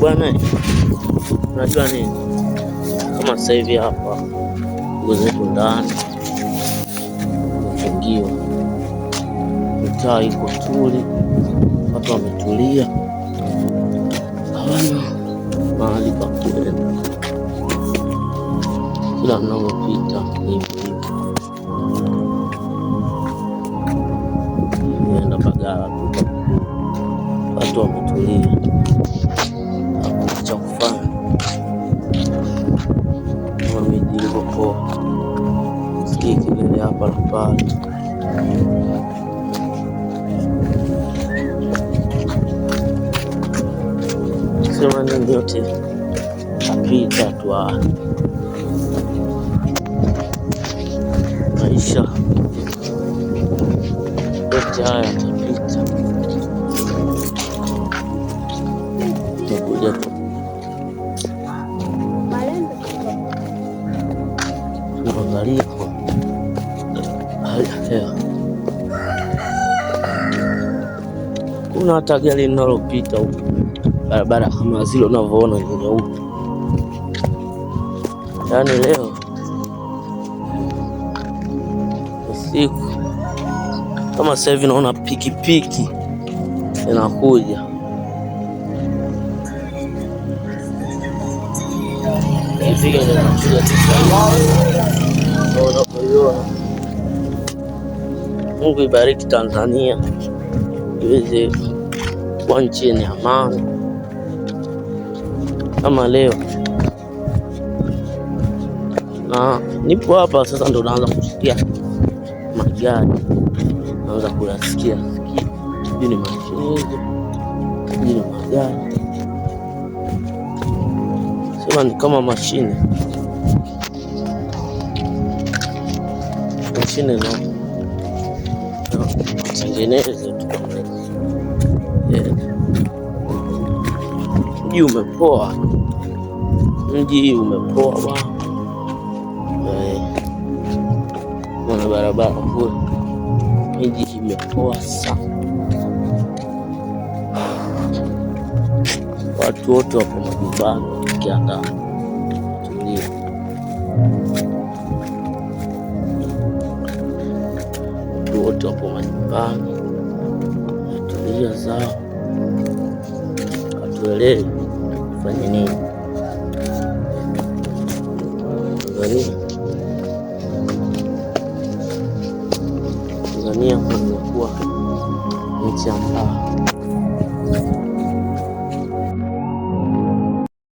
bwana. Unajua nini, kama sasa hivi hapa nguo zetu ndani umefungiwa, mitaa iko tuli, watu wametulia, hawana mahali pa kuenda, kila mnavyopita hivi enda Mbagala tu, watu wametulia, hakuna cha kufanya. Miji ilivyopoa, sikii kelele hapa na pale. Sema nini, yote tapita tu, maisha yote haya tapita, takuja tu angalia hali ya hewa. Kuna hata gari linalopita huko barabara kama zile unavyoona ni nyeupe. Yaani leo usiku kama sasa hivi naona pikipiki inakuja, Mungu ibariki Tanzania iweze kuwa nchi yenye amani. Kama leo na nipo hapa sasa, ndo naanza kusikia magari, naanza kuyasikia sijui ni mashine, sijui ni magari, sema ni kama mashine no tengeneze tu. Mji umepoa, mji umepoa bwana, barabara kule, miji imepoa sana, watu wote wako majumbani wakiandaa tulia. Watu wote wako majumbani tulia zao, hatuelewi fanye nini. Tanzania imekuwa nchi ambayo